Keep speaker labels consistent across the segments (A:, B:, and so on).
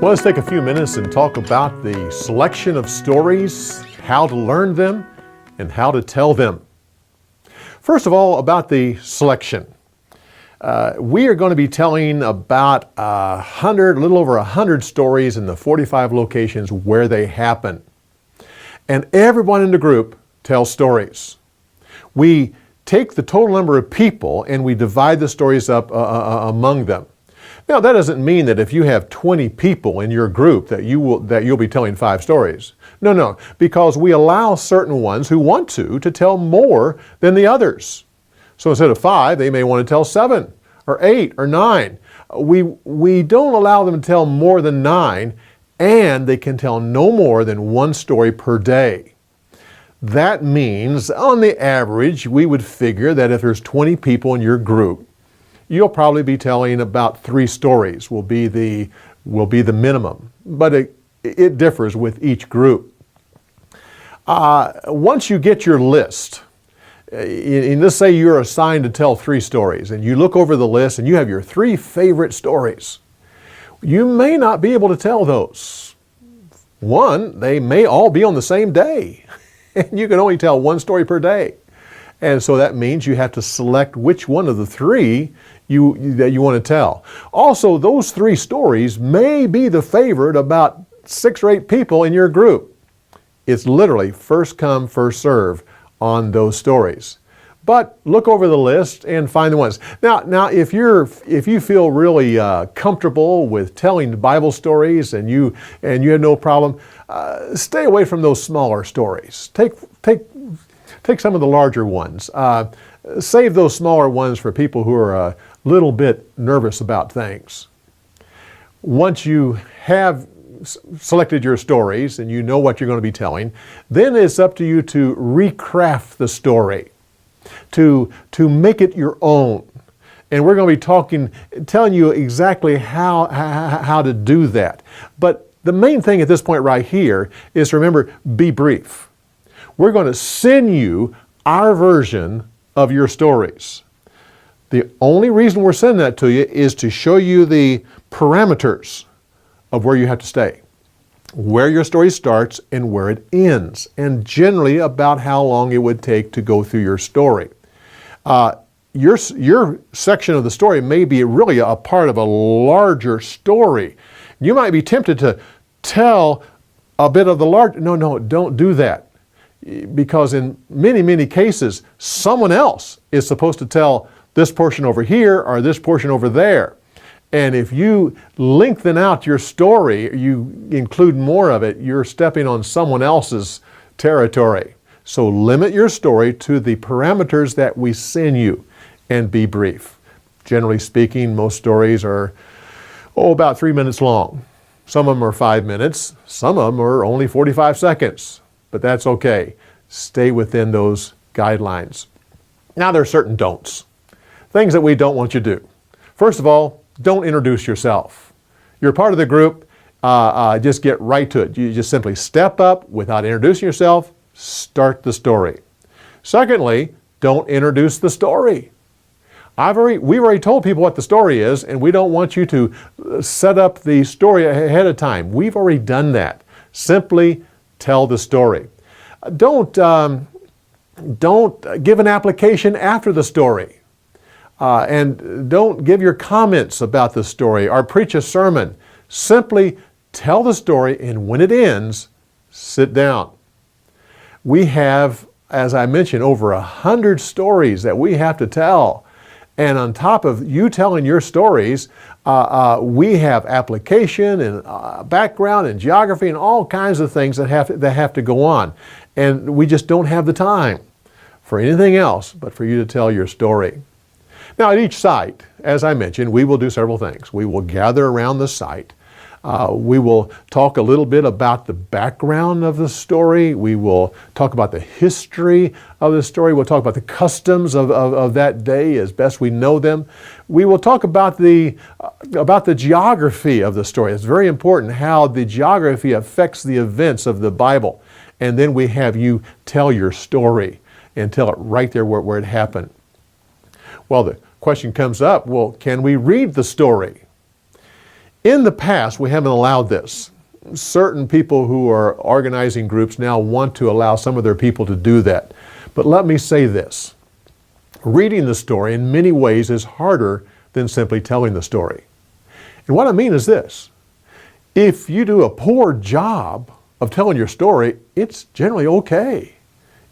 A: Well, let's take a few minutes and talk about the selection of stories, how to learn them, and how to tell them. First of all, about the selection. We are going to be telling about a little over 100 stories in the 45 locations where they happen. And everyone in the group tells stories. We take the total number of people and we divide the stories up among them. Now, that doesn't mean that if you have 20 people in your group that you'll be telling 5 stories. No, because we allow certain ones who want to tell more than the others. So instead of 5, they may want to tell 7 or 8 or 9. We don't allow them to tell more than 9, and they can tell no more than 1 story per day. That means, on the average, we would figure that if there's 20 people in your group, you'll probably be telling about 3 stories will be the minimum, but it differs with each group. Once you get your list, and let's say you're assigned to tell 3 stories, and you look over the list and you have your 3 favorite stories, you may not be able to tell those. One, they may all be on the same day, and you can only tell 1 story per day. And so that means you have to select which one of the 3 that you want to tell. Also, those 3 stories may be the favorite about 6 or 8 people in your group. It's literally first come, first serve on those stories. But look over the list and find the ones. Now, if you feel really comfortable with telling Bible stories and you have no problem, stay away from those smaller stories. Take some of the larger ones. Save those smaller ones for people who are a little bit nervous about things. Once you have selected your stories and you know what you're going to be telling, then it's up to you to recraft the story, to make it your own. And we're going to be telling you exactly how to do that. But the main thing at this point right here is to remember, be brief. We're going to send you our version of your stories. The only reason we're sending that to you is to show you the parameters of where you have to stay, where your story starts and where it ends, and generally about how long it would take to go through your story. Your section of the story may be really a part of a larger story. You might be tempted to tell a bit of the large. No, don't do that. Because in many cases, someone else is supposed to tell this portion over here or this portion over there. And if you lengthen out your story, you include more of it, you're stepping on someone else's territory. So limit your story to the parameters that we send you and be brief. Generally speaking, most stories are about 3 minutes long. Some of them are 5 minutes. Some of them are only 45 seconds. But that's okay. Stay within those guidelines. Now there are certain don'ts. Things that we don't want you to do. First of all, don't introduce yourself. You're part of the group, just get right to it. You just simply step up without introducing yourself, start the story. Secondly, don't introduce the story. We've already told people what the story is, and we don't want you to set up the story ahead of time. We've already done that. Simply tell the story. Don't give an application after the story. And don't give your comments about the story or preach a sermon. Simply tell the story, and when it ends, sit down. We have, as I mentioned, over 100 stories that we have to tell. And on top of you telling your stories, we have application and background and geography and all kinds of things that have to go on. And we just don't have the time for anything else but for you to tell your story. Now, at each site, as I mentioned, we will do several things. We will gather around the site. We will talk a little bit about the background of the story. We will talk about the history of the story. We'll talk about the customs of that day as best we know them. We will talk about the geography of the story. It's very important how the geography affects the events of the Bible. And then we have you tell your story and tell it right there where it happened. Well, the question comes up, well, can we read the story? In the past, we haven't allowed this. Certain people who are organizing groups now want to allow some of their people to do that. But let me say this. Reading the story in many ways is harder than simply telling the story. And what I mean is this. If you do a poor job of telling your story, it's generally okay.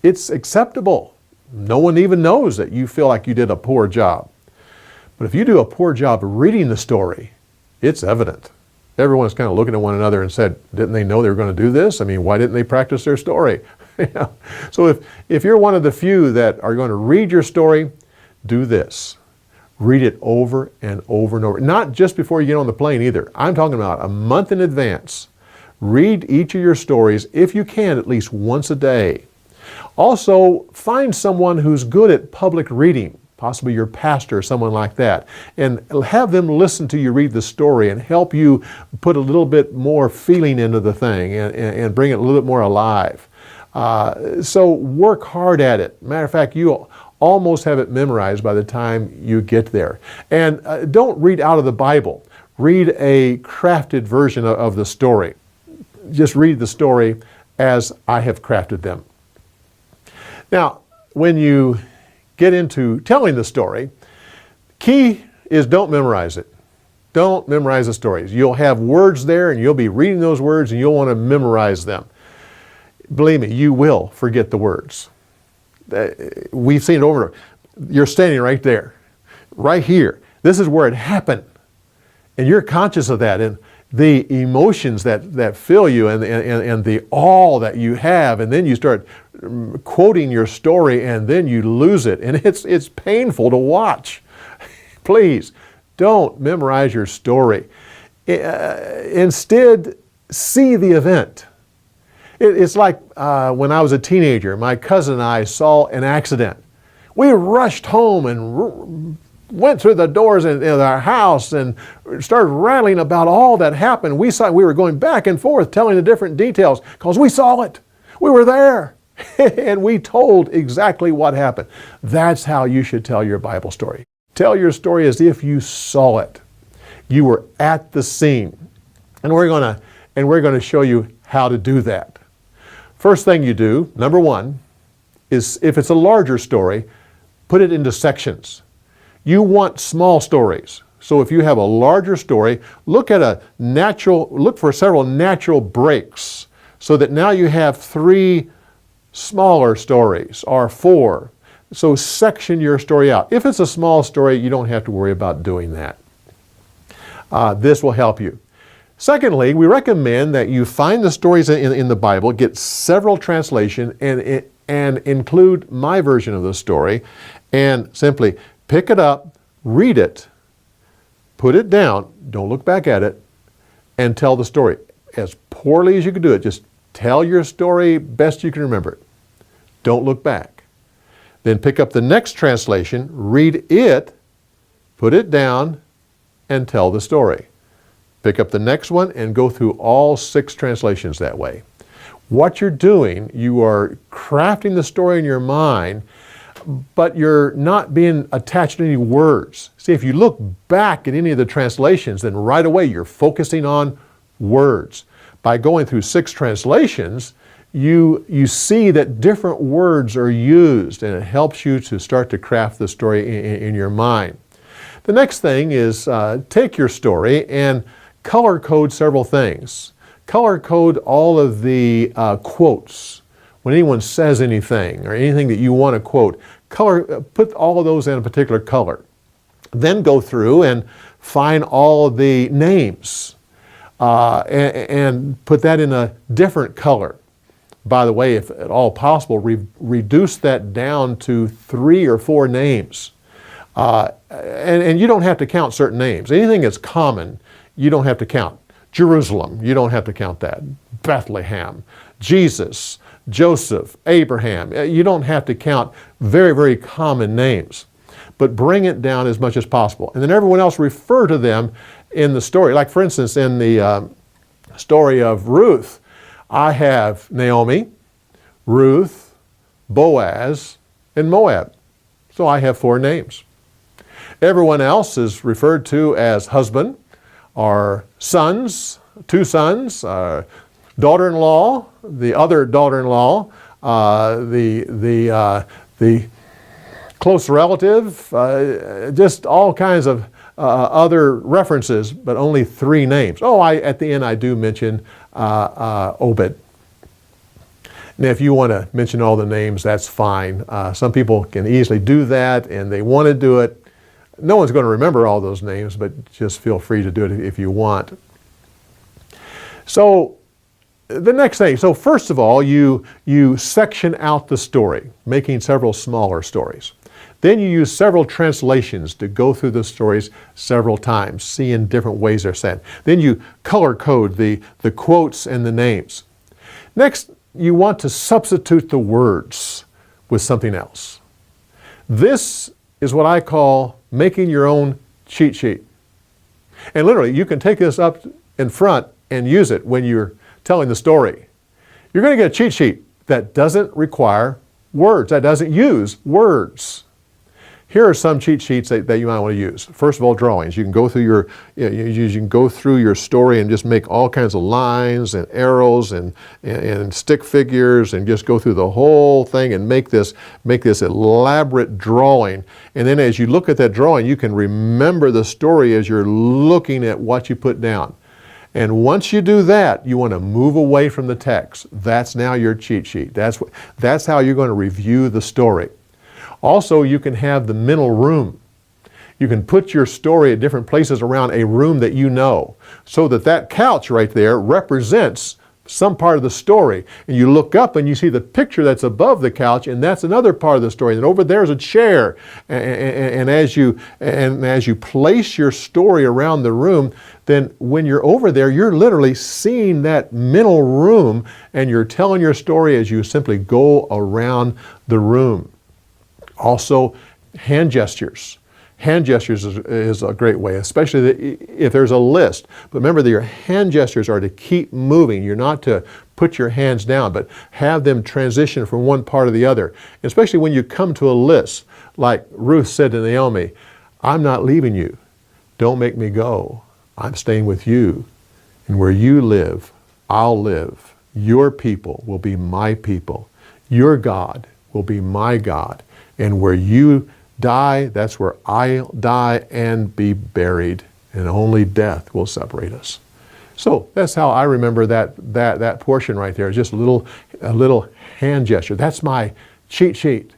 A: It's acceptable. No one even knows that you feel like you did a poor job. But if you do a poor job of reading the story, it's evident. Everyone's kind of looking at one another and said, didn't they know they were going to do this? I mean, why didn't they practice their story? So if you're one of the few that are going to read your story, do this. Read it over and over and over. Not just before you get on the plane either. I'm talking about a month in advance. Read each of your stories, if you can, at least once a day. Also, find someone who's good at public reading, possibly your pastor or someone like that, and have them listen to you read the story and help you put a little bit more feeling into the thing and bring it a little bit more alive. So work hard at it. Matter of fact, you almost have it memorized by the time you get there. And don't read out of the Bible. Read a crafted version of the story. Just read the story as I have crafted them. Now, when you get into telling the story, key is don't memorize it. Don't memorize the stories. You'll have words there and you'll be reading those words and you'll want to memorize them. Believe me, you will forget the words. We've seen it over and over. You're standing right there, right here. This is where it happened. And you're conscious of that and the emotions that fill you and the awe that you have. And then you start quoting your story and then you lose it. And it's painful to watch. Please, don't memorize your story. Instead, see the event. It's like when I was a teenager, my cousin and I saw an accident. We rushed home and went through the doors in our house and started rattling about all that happened. We were going back and forth telling the different details because we saw it. We were there. And we told exactly what happened. That's how you should tell your Bible story. Tell your story as if you saw it. You were at the scene. And we're going to show you how to do that. First thing you do, number one, is if it's a larger story, put it into sections. You want small stories. So if you have a larger story, look for several natural breaks so that now you have 3 smaller stories or 4. So section your story out. If it's a small story, you don't have to worry about doing that. This will help you. Secondly, we recommend that you find the stories in the Bible, get several translations, and include my version of the story, and simply pick it up, read it, put it down, don't look back at it, and tell the story. As poorly as you can do it, just tell your story best you can remember it. Don't look back. Then pick up the next translation, read it, put it down, and tell the story. Pick up the next one and go through all 6 translations that way. What you're doing, you are crafting the story in your mind, but you're not being attached to any words. See, if you look back at any of the translations, then right away you're focusing on words. By going through 6 translations, you see that different words are used, and it helps you to start to craft the story in your mind. The next thing is take your story and color code several things. Color code all of the quotes. When anyone says anything or anything that you want to quote, put all of those in a particular color. Then go through and find all of the names and put that in a different color. By the way, if at all possible, reduce that down to 3 or 4 names. And you don't have to count certain names. Anything that's common, you don't have to count. Jerusalem, you don't have to count that. Bethlehem, Jesus, Joseph, Abraham. You don't have to count very, very common names. But bring it down as much as possible. And then everyone else refer to them in the story. Like for instance, in the story of Ruth, I have Naomi, Ruth, Boaz, and Moab. So I have 4 names. Everyone else is referred to as husband are sons, two sons, daughter-in-law, the other daughter-in-law, the close relative, just all kinds of other references, but only three names. Oh, at the end I do mention Obed. Now, if you want to mention all the names, that's fine. Some people can easily do that, and they want to do it. No one's going to remember all those names, but just feel free to do it if you want. So, the next thing, so first of all, you section out the story, making several smaller stories. Then you use several translations to go through the stories several times, seeing different ways they're said. Then you color code the quotes and the names. Next, you want to substitute the words with something else. This is what I call making your own cheat sheet. And literally, you can take this up in front and use it when you're telling the story. You're going to get a cheat sheet that doesn't require words, that doesn't use words. Here are some cheat sheets that you might want to use. First of all, drawings. You can go through your story and just make all kinds of lines and arrows and stick figures and just go through the whole thing and make this elaborate drawing. And then as you look at that drawing, you can remember the story as you're looking at what you put down. And once you do that, you want to move away from the text. That's now your cheat sheet. That's how you're going to review the story. Also, you can have the mental room. You can put your story at different places around a room that you know, so that couch right there represents some part of the story. And you look up and you see the picture that's above the couch, and that's another part of the story. And over there's a chair. And as you place your story around the room, then when you're over there, you're literally seeing that mental room, and you're telling your story as you simply go around the room. Also, hand gestures. Hand gestures is a great way, especially if there's a list. But remember that your hand gestures are to keep moving. You're not to put your hands down, but have them transition from one part to the other. Especially when you come to a list, like Ruth said to Naomi, I'm not leaving you. Don't make me go. I'm staying with you. And where you live, I'll live. Your people will be my people. Your God will be my God. And where you die, that's where I'll die and be buried. And only death will separate us. So that's how I remember that portion right there. Just a little hand gesture. That's my cheat sheet.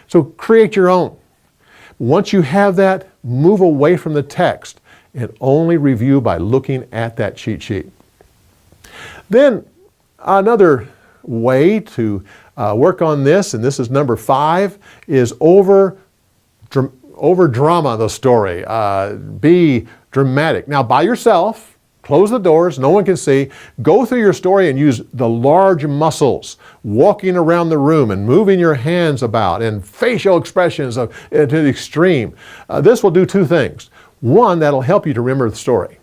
A: So create your own. Once you have that, move away from the text and only review by looking at that cheat sheet. Then another way to work on this, and this is number 5, is over drama the story. Be dramatic. Now by yourself, close the doors, no one can see. Go through your story and use the large muscles, walking around the room and moving your hands about, and facial expressions to the extreme. This will do two things. One, that'll help you to remember the story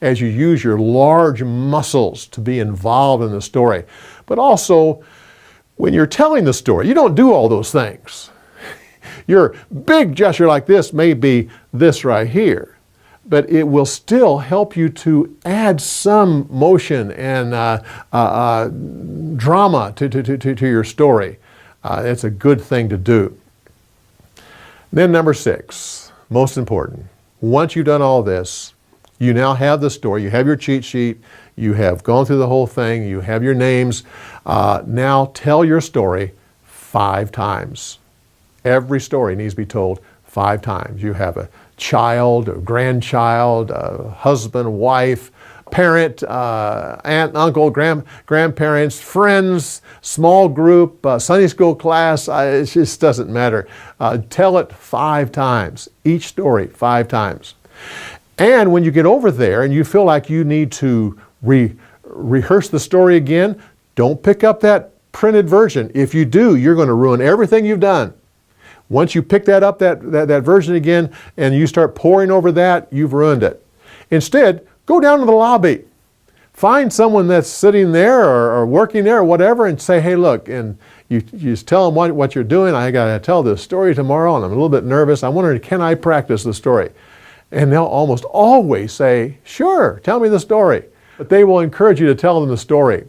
A: as you use your large muscles to be involved in the story. But also, when you're telling the story, you don't do all those things. Your big gesture like this may be this right here, but it will still help you to add some motion and drama to your story. It's a good thing to do. Then number 6, most important. Once you've done all this, you now have the story, you have your cheat sheet, you have gone through the whole thing, you have your names. Now tell your story 5 times. Every story needs to be told 5 times. You have a child, a grandchild, a husband, wife, parent, aunt, uncle, grandparents, friends, small group, Sunday school class. It just doesn't matter. Tell it 5 times. Each story 5 times. And when you get over there and you feel like you need to rehearse the story again, don't pick up that printed version. If you do, you're going to ruin everything you've done. Once you pick that up, that version again, and you start poring over that, you've ruined it. Instead, go down to the lobby. Find someone that's sitting there or working there or whatever and say, hey, look, and you just tell them what you're doing. I got to tell this story tomorrow and I'm a little bit nervous. I'm wondering, can I practice the story? And they'll almost always say, sure, tell me the story. But they will encourage you to tell them the story.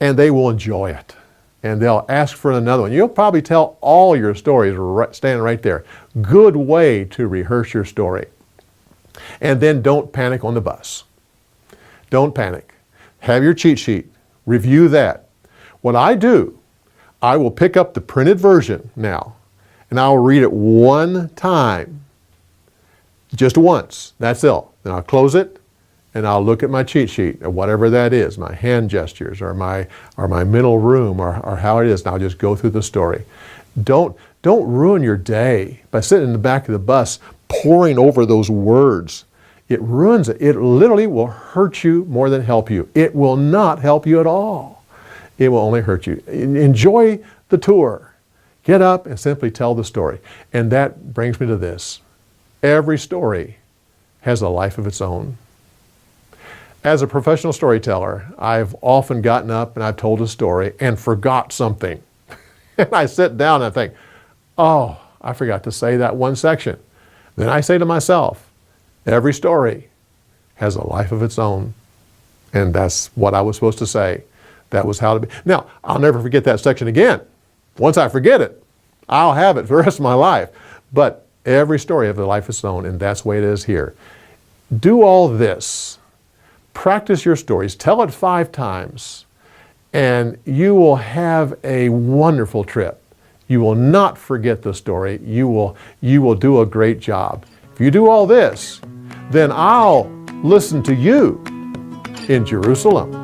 A: And they will enjoy it. And they'll ask for another one. You'll probably tell all your stories standing right there. Good way to rehearse your story. And then don't panic on the bus. Don't panic. Have your cheat sheet. Review that. What I do, I will pick up the printed version now, and I'll read it one time. Just once. That's all. Then I'll close it, and I'll look at my cheat sheet, or whatever that is, my hand gestures, or my mental room, or how it is, and I'll just go through the story. Don't ruin your day by sitting in the back of the bus poring over those words. It ruins it. It literally will hurt you more than help you. It will not help you at all. It will only hurt you. Enjoy the tour. Get up and simply tell the story. And that brings me to this. Every story has a life of its own. As a professional storyteller, I've often gotten up and I've told a story and forgot something. And I sit down and I think, oh, I forgot to say that one section. Then I say to myself, every story has a life of its own. And that's what I was supposed to say. That was how to be. Now, I'll never forget that section again. Once I forget it, I'll have it for the rest of my life. But every story has a life of its own, and that's the way it is here. Do all this. Practice your stories. Tell it 5 times, and you will have a wonderful trip. You will not forget the story. You will do a great job. If you do all this, then I'll listen to you in Jerusalem.